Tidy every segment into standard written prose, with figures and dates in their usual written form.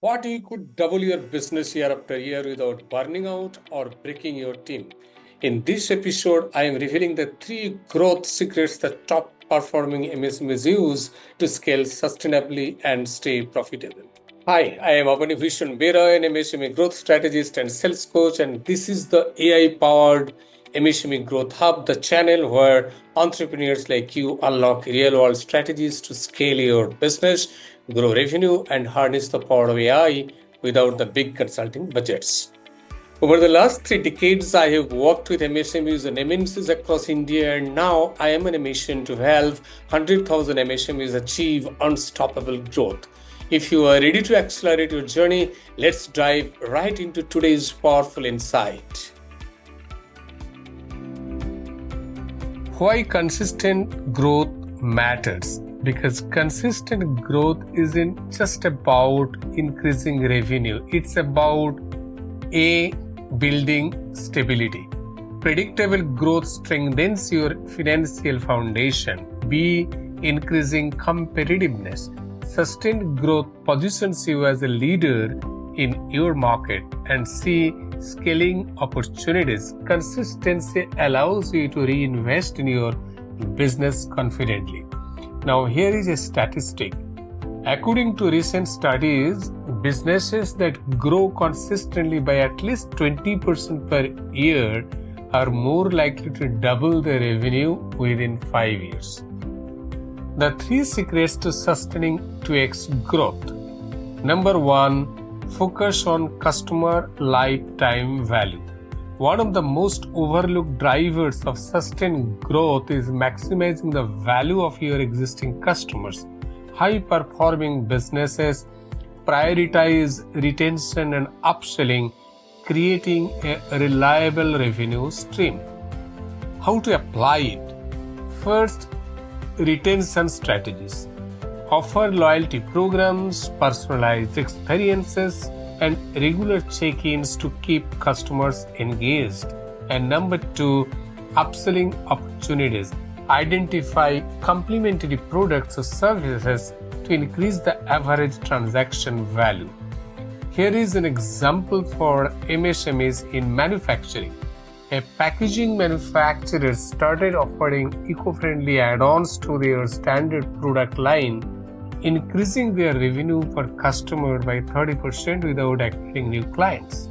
What you could double your business year after year without burning out or breaking your team. In this episode, I am revealing the 3 growth secrets that top performing MSMEs use to scale sustainably and stay profitable. Hi, I am Abani Bhushan Bera, an MSME growth strategist and sales coach, and this is the AI powered MSME Growth Hub, the channel where entrepreneurs like you unlock real world strategies to scale your business, grow revenue, and harness the power of AI without the big consulting budgets. Over the last 3 decades, I have worked with MSMEs and MNCs across India, and now I am on a mission to help 100,000 MSMEs achieve unstoppable growth. If you are ready to accelerate your journey, let's dive right into today's powerful insight. Why consistent growth matters? Because consistent growth isn't just about increasing revenue, it's about A, building stability. Predictable growth strengthens your financial foundation. B, increasing competitiveness. Sustained growth positions you as a leader in your market. And C, scaling opportunities. Consistency allows you to reinvest in your business confidently. Now, here is a statistic. According to recent studies, businesses that grow consistently by at least 20% per year are more likely to double their revenue within 5 years. The 3 secrets to sustaining 2x growth. Number 1, focus on customer lifetime value. One of the most overlooked drivers of sustained growth is maximizing the value of your existing customers. High-performing businesses prioritize retention and upselling, creating a reliable revenue stream. How to apply it? First, retention strategies. Offer loyalty programs, personalized experiences, and regular check-ins to keep customers engaged. And number 2, upselling opportunities. Identify complementary products or services to increase the average transaction value. Here is an example for MSMEs in manufacturing. A packaging manufacturer started offering eco-friendly add-ons to their standard product line, increasing their revenue per customer by 30% without acquiring new clients.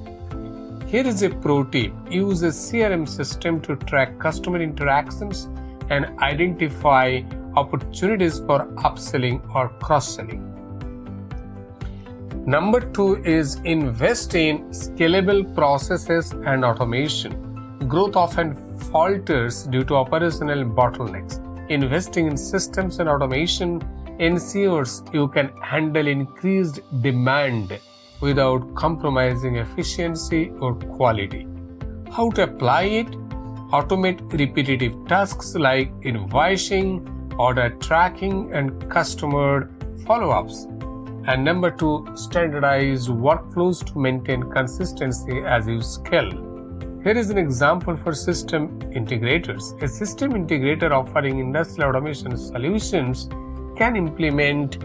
Here is a pro tip. Use a CRM system to track customer interactions and identify opportunities for upselling or cross-selling. Number 2 is invest in scalable processes and automation. Growth often falters due to operational bottlenecks. Investing in systems and automation ensures you can handle increased demand without compromising efficiency or quality. How to apply it? Automate repetitive tasks like invoicing, order tracking, and customer follow-ups. And number 2, standardize workflows to maintain consistency as you scale. Here is an example for system integrators. A system integrator offering industrial automation solutions can implement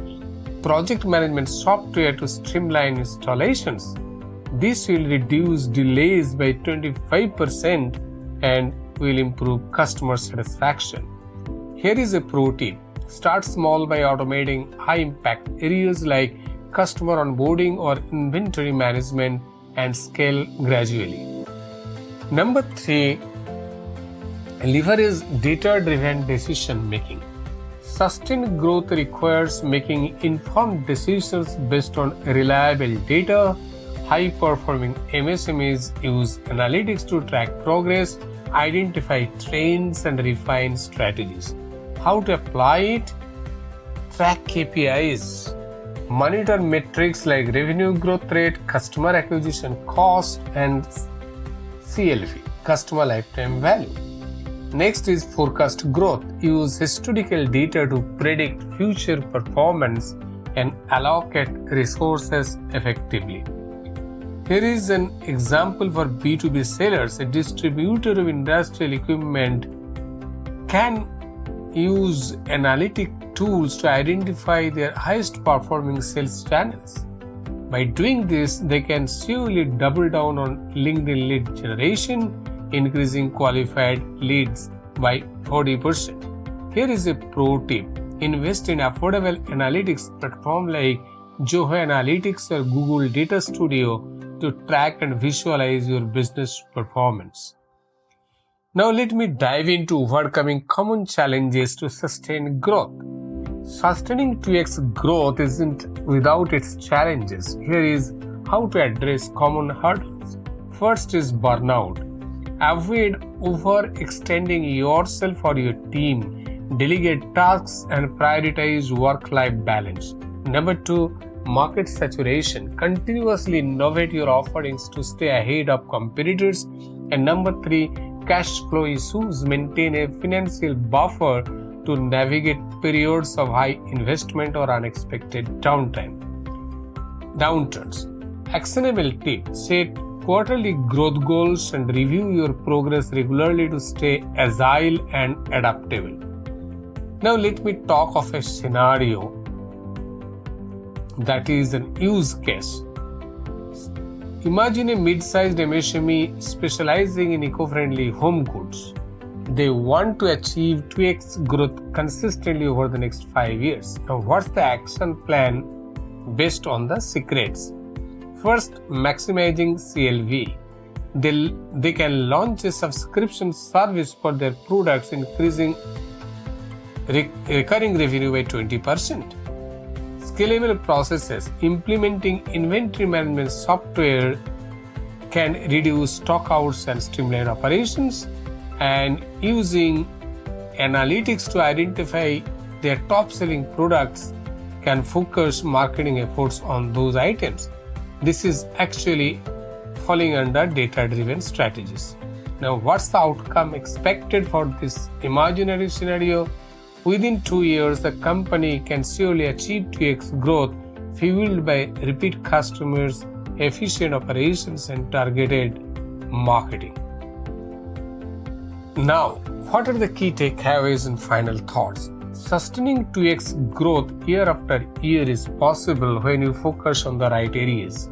project management software to streamline installations. This will reduce delays by 25% and will improve customer satisfaction. Here is a pro tip. Start small by automating high-impact areas like customer onboarding or inventory management and scale gradually. Number 3, leverage data-driven decision-making. Sustained growth requires making informed decisions based on reliable data. High-performing MSMEs use analytics to track progress, identify trends, and refine strategies. How to apply it? Track KPIs. Monitor metrics like revenue growth rate, customer acquisition cost, and CLV, customer lifetime value. Next is forecast growth. Use historical data to predict future performance and allocate resources effectively. Here is an example for B2B sellers. A distributor of industrial equipment can use analytic tools to identify their highest performing sales channels. By doing this, they can surely double down on LinkedIn lead generation, increasing qualified leads by 40%. Here is a pro tip. Invest in affordable analytics platform like Zoho Analytics or Google Data Studio to track and visualize your business performance. Now let me dive into overcoming common challenges to sustain growth. Sustaining 2x growth isn't without its challenges. Here is how to address common hurdles. First is burnout. Avoid overextending yourself or your team. Delegate tasks and prioritize work-life balance. Number 2, market saturation. Continuously innovate your offerings to stay ahead of competitors. And number 3, cash flow issues. Maintain a financial buffer to navigate periods of high investment or unexpected downturns. Actionable tip. Set quarterly growth goals and review your progress regularly to stay agile and adaptable. Now let me talk of a scenario that is an use case. Imagine a mid-sized MSME specializing in eco-friendly home goods. They want to achieve 2x growth consistently over the next 5 years. Now, what's the action plan based on the secrets? First, maximizing CLV. They can launch a subscription service for their products, increasing recurring revenue by 20%. Scalable processes. Implementing inventory management software can reduce stockouts and streamline operations. And using analytics to identify their top-selling products can focus marketing efforts on those items. This is actually falling under data-driven strategies. Now, what's the outcome expected for this imaginary scenario? Within 2 years, the company can surely achieve 2x growth fueled by repeat customers, efficient operations, and targeted marketing. Now, what are the key takeaways and final thoughts? Sustaining 2x growth year after year is possible when you focus on the right areas.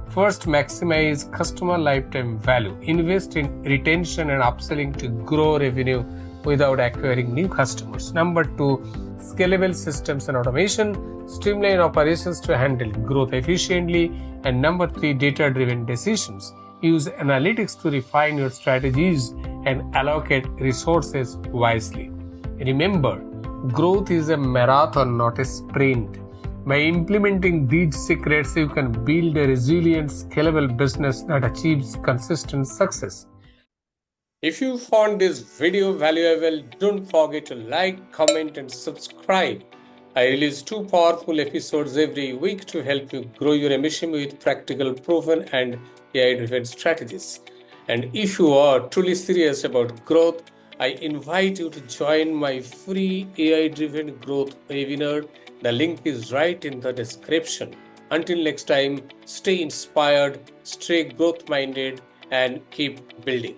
First, maximize customer lifetime value. Invest in retention and upselling to grow revenue without acquiring new customers. Number 2, scalable systems and automation. Streamline operations to handle growth efficiently. And number 3, data-driven decisions. Use analytics to refine your strategies and allocate resources wisely. Remember, growth is a marathon, not a sprint. By implementing these secrets, you can build a resilient, scalable business that achieves consistent success. If you found this video valuable, don't forget to like, comment, and subscribe. I release 2 powerful episodes every week to help you grow your MSME with practical, proven, and AI-driven strategies. And if you are truly serious about growth, I invite you to join my free AI-driven growth webinar. The link is right in the description. Until next time, stay inspired, stay growth-minded, and keep building.